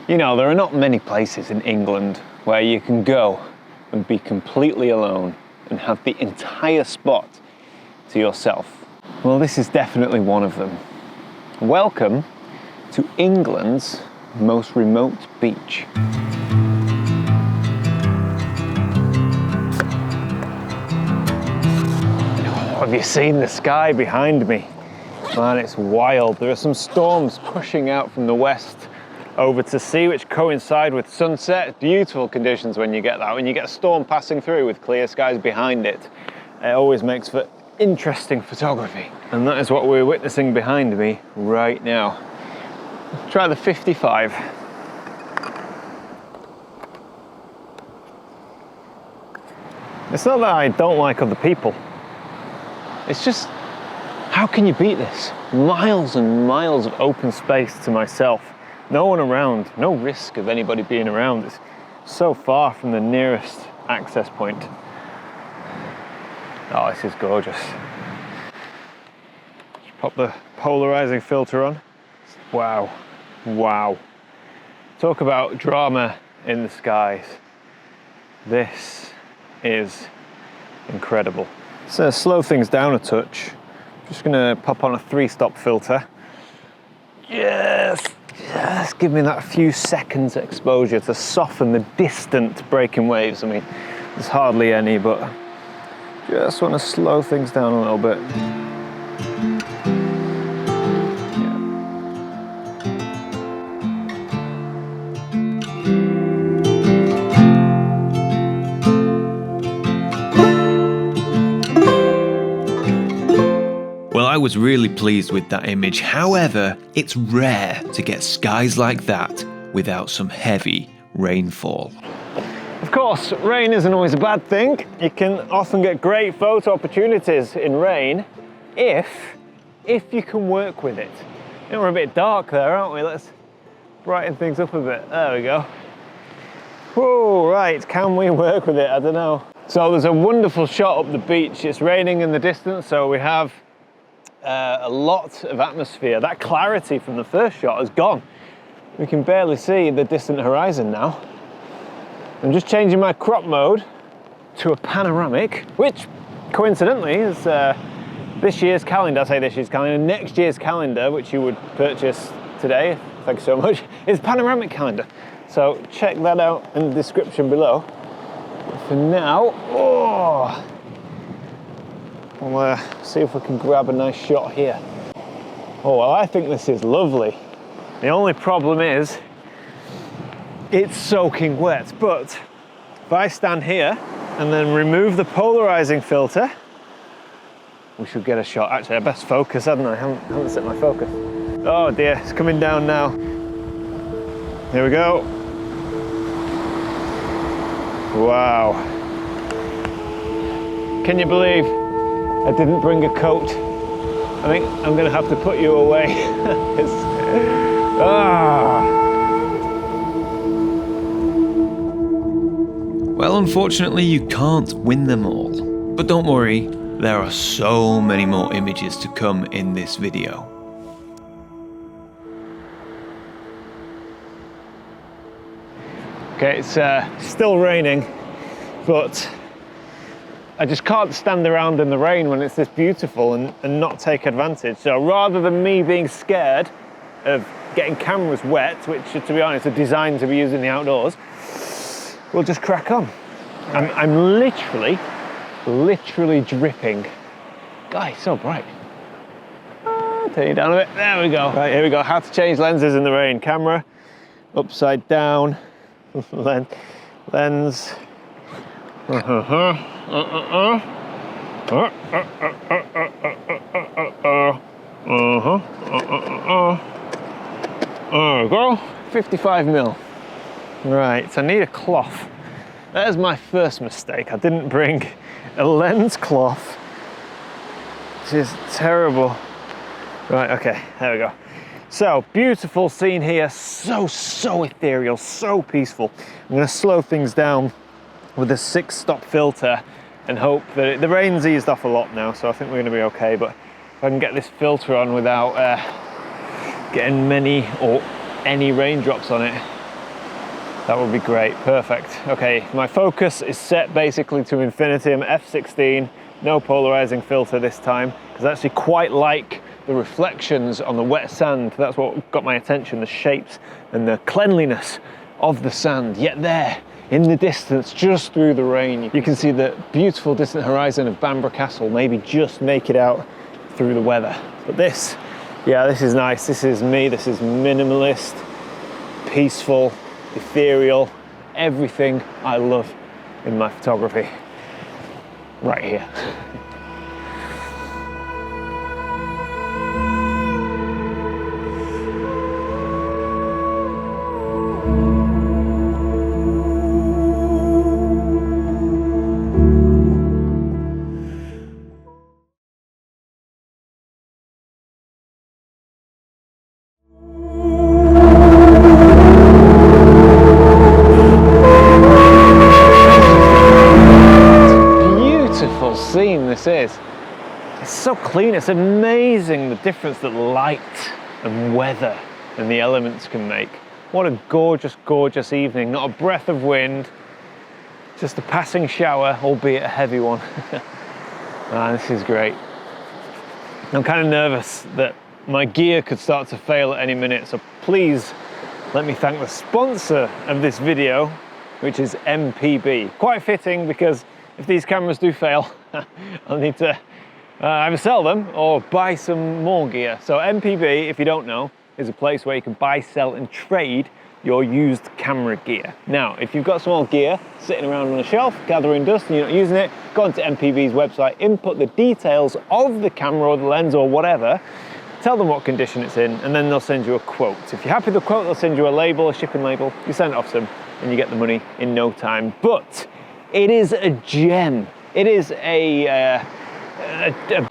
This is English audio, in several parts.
You know, there are not many places in England where you can go and be completely alone and have the entire spot to yourself. Well, this is definitely one of them. Welcome to England's most remote beach. Have you seen the sky behind me? Man, it's wild. There are some storms pushing out from the west over to sea, which coincide with sunset. Beautiful conditions when you get that. When you get a storm passing through with clear skies behind it, it always makes for interesting photography. And that is what we're witnessing behind me right now. Try the 55. It's not that I don't like other people. It's just, how can you beat this? Miles and miles of open space to myself. No one around, no risk of anybody being around. It's so far from the nearest access point. Oh, this is gorgeous. Just pop the polarizing filter on. Wow, wow. Talk about drama in the skies. This is incredible. So slow things down a touch. Just gonna pop on a 3-stop filter. Just give me that few seconds exposure to soften the distant breaking waves. I mean, there's hardly any, but just want to slow things down a little bit. I was really pleased with that image. However, it's rare to get skies like that without some heavy rainfall. Of course, rain isn't always a bad thing. You can often get great photo opportunities in rain if you can work with it. You know, we're a bit dark there, aren't we? Let's brighten things up a bit. There we go. Whoa, right, can we work with it? I don't know. So there's a wonderful shot up the beach. It's raining in the distance, so we have a lot of atmosphere. That clarity from the first shot has gone. We can barely see the distant horizon now. I'm just changing my crop mode to a panoramic, which coincidentally is this year's calendar. I say this year's calendar, next year's calendar, which you would purchase today, thank you so much, is panoramic calendar. So check that out in the description below. But for now, we'll see if we can grab a nice shot here. Oh, well, I think this is lovely. The only problem is it's soaking wet, but if I stand here and then remove the polarizing filter, we should get a shot. Actually, I best focus, hadn't I? I haven't set my focus. Oh dear, it's coming down now. Here we go. Wow. Can you believe I didn't bring a coat? I think I'm gonna have to put you away. Well, unfortunately, you can't win them all. But don't worry, there are so many more images to come in this video. Okay, it's still raining, but I just can't stand around in the rain when it's this beautiful and not take advantage. So rather than me being scared of getting cameras wet, which to be honest are designed to be used in the outdoors, we'll just crack on. I'm literally dripping. Guy, so bright. Turn you down a bit, there we go. Right, here we go, how to change lenses in the rain. Camera, upside down, lens. There we go, 55mm. Right, so I need a cloth. There's my first mistake. I didn't bring a lens cloth, which is terrible. Right, okay, there we go. So, beautiful scene here, so ethereal, so peaceful. I'm gonna slow things down with a 6-stop filter and hope that the rain's eased off a lot now, so I think we're gonna be okay, but if I can get this filter on without getting many or any raindrops on it, That would be great, perfect. Okay, my focus is set basically to infinity. I'm f16, no polarizing filter this time, because I actually quite like the reflections on the wet sand. That's what got my attention, the shapes and the cleanliness of the sand. Yet there, in the distance, just through the rain, you can see the beautiful distant horizon of Bamburgh Castle, maybe just make it out through the weather. But this, yeah, this is nice. This is me, this is minimalist, peaceful, ethereal, everything I love in my photography, right here. Scene this is. It's so clean, it's amazing the difference that light and weather and the elements can make. What a gorgeous, gorgeous evening. Not a breath of wind, just a passing shower, albeit a heavy one. This is great. I'm kind of nervous that my gear could start to fail at any minute, so please let me thank the sponsor of this video, which is MPB. Quite fitting, because if these cameras do fail, I'll need to either sell them or buy some more gear. So MPB, if you don't know, is a place where you can buy, sell and trade your used camera gear. Now, if you've got some old gear sitting around on a shelf, gathering dust, and you're not using it, go onto MPB's website, input the details of the camera or the lens or whatever, tell them what condition it's in, and then they'll send you a quote. If you're happy with the quote, they'll send you a label, a shipping label, you send it off to them, and you get the money in no time. But it is a gem. It is a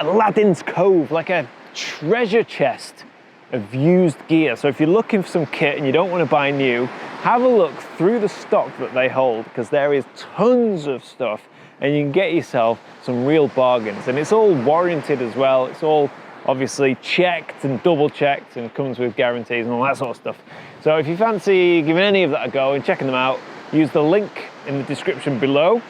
Aladdin's Cove, like a treasure chest of used gear. So if you're looking for some kit and you don't want to buy new, have a look through the stock that they hold, because there is tons of stuff and you can get yourself some real bargains. And it's all warranted as well. It's all obviously checked and double checked and comes with guarantees and all that sort of stuff. So if you fancy giving any of that a go and checking them out, use the link in the description below,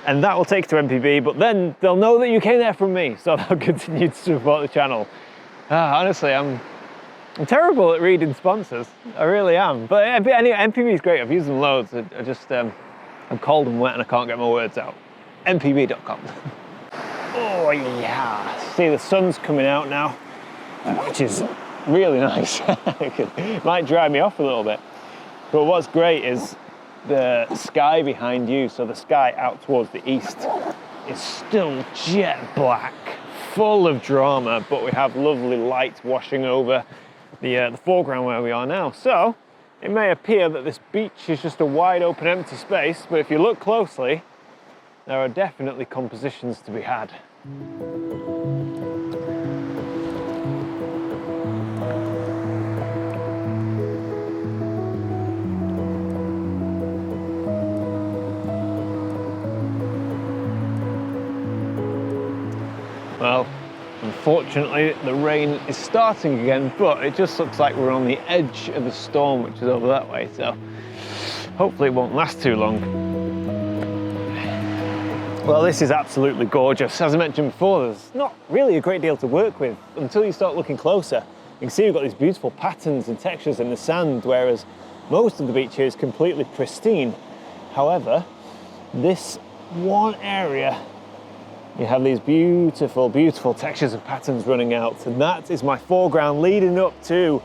and that will take you to MPB, but then they'll know that you came there from me, so they'll continue to support the channel. Honestly, I'm terrible at reading sponsors. I really am. But anyway, MPB is great. I've used them loads. I'm cold and wet and I can't get my words out. MPB.com. Oh yeah. See, the sun's coming out now, which is really nice. It might dry me off a little bit. But what's great is the sky behind you, so the sky out towards the east is still jet black, full of drama, but we have lovely light washing over the foreground where we are now. So it may appear that this beach is just a wide open empty space, but if you look closely, there are definitely compositions to be had. Well, unfortunately, the rain is starting again, but it just looks like we're on the edge of the storm, which is over that way, so hopefully it won't last too long. Well, this is absolutely gorgeous. As I mentioned before, there's not really a great deal to work with until you start looking closer. You can see we've got these beautiful patterns and textures in the sand, whereas most of the beach here is completely pristine. However, this one area, you have these beautiful, beautiful textures and patterns running out, and that is my foreground leading up to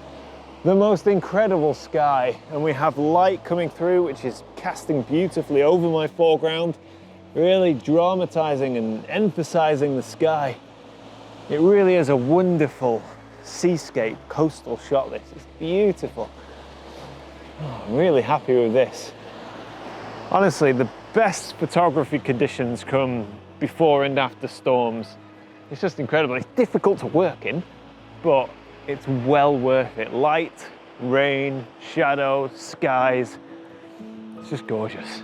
the most incredible sky. And we have light coming through, which is casting beautifully over my foreground, really dramatizing and emphasizing the sky. It really is a wonderful seascape, coastal shot. This is beautiful. Oh, I'm really happy with this. Honestly, the best photography conditions come before and after storms. It's just incredible. It's difficult to work in, but it's well worth it. Light, rain, shadow, skies. It's just gorgeous.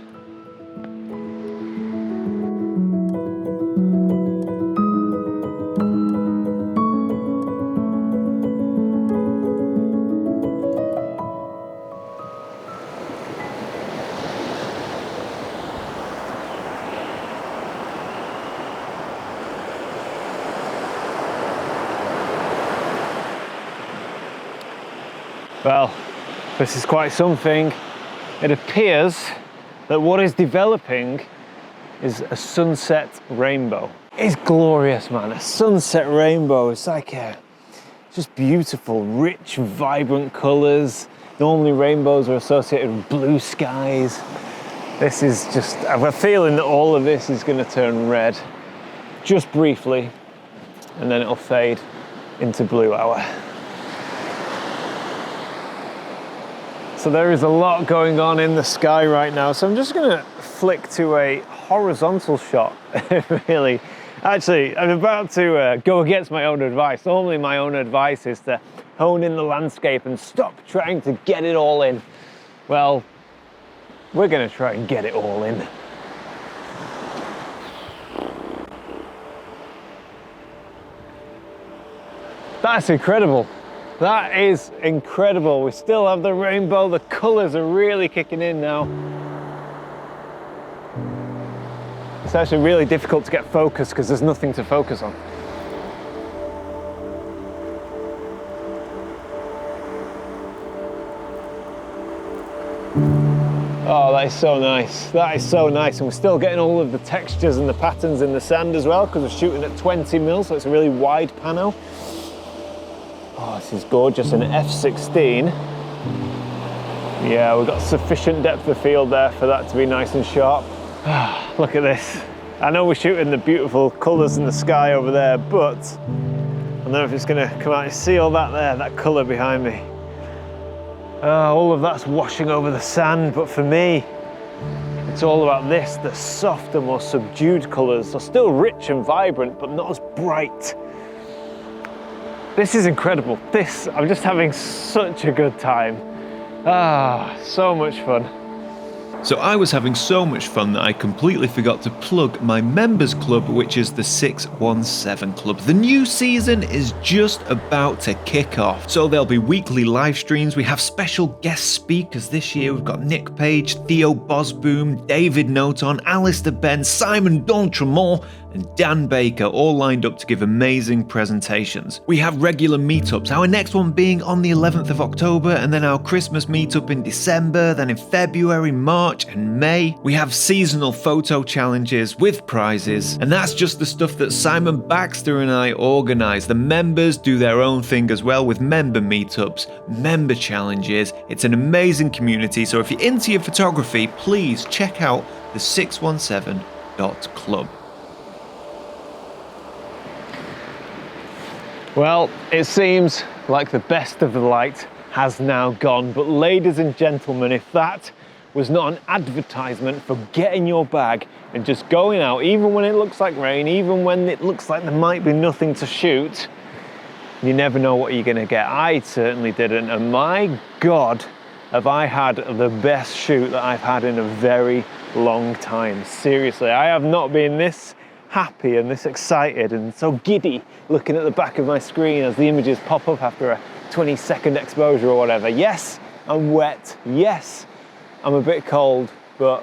Well, this is quite something. It appears that what is developing is a sunset rainbow. It's glorious, man. A sunset rainbow. It's like just beautiful, rich, vibrant colours. Normally rainbows are associated with blue skies. This is just, I have a feeling that all of this is going to turn red just briefly, and then it'll fade into blue hour. So there is a lot going on in the sky right now. So I'm just gonna flick to a horizontal shot, really. Actually, I'm about to go against my own advice. Normally my own advice is to hone in the landscape and stop trying to get it all in. Well, we're gonna try and get it all in. That's incredible. That is incredible. We still have the rainbow. The colours are really kicking in now. It's actually really difficult to get focus because there's nothing to focus on. Oh, that is so nice. That is so nice. And we're still getting all of the textures and the patterns in the sand as well because we're shooting at 20 mil, so it's a really wide pano. Oh, this is gorgeous. An f/16. Yeah, we've got sufficient depth of field there for that to be nice and sharp. Look at this. I know we're shooting the beautiful colours in the sky over there, but I don't know if it's going to come out. You see all that there, that colour behind me. All of that's washing over the sand, but for me, it's all about this, the softer, more subdued colours. They're still rich and vibrant, but not as bright. This is incredible. I'm just having such a good time. So much fun. So I was having so much fun that I completely forgot to plug my members club, which is the 617 Club. The new season is just about to kick off. So there'll be weekly live streams. We have special guest speakers this year. We've got Nick Page, Theo Bosboom, David Noton, Alistair Benn, Simon D'Entremont, and Dan Baker, all lined up to give amazing presentations. We have regular meetups, our next one being on the 11th of October, and then our Christmas meetup in December, then in February, March, and May. We have seasonal photo challenges with prizes, and that's just the stuff that Simon Baxter and I organise. The members do their own thing as well with member meetups, member challenges. It's an amazing community, so if you're into your photography, please check out the 617.club. Well, it seems like the best of the light has now gone, but ladies and gentlemen, if that was not an advertisement for getting your bag and just going out, even when it looks like rain, even when it looks like there might be nothing to shoot, you never know what you're gonna get. I certainly didn't, and my God, have I had the best shoot that I've had in a very long time. Seriously, I have not been this happy and this excited and so giddy looking at the back of my screen as the images pop up after a 20-second exposure or whatever. Yes, I'm wet. Yes, I'm a bit cold, but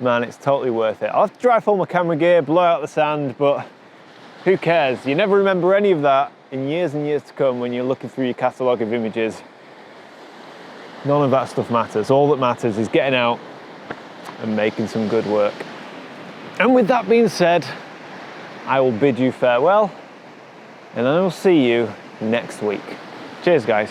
man, it's totally worth it. I'll have to dry fold my camera gear, blow out the sand, but who cares? You never remember any of that in years and years to come when you're looking through your catalogue of images. None of that stuff matters. All that matters is getting out and making some good work. And with that being said, I will bid you farewell, and I will see you next week. Cheers, guys.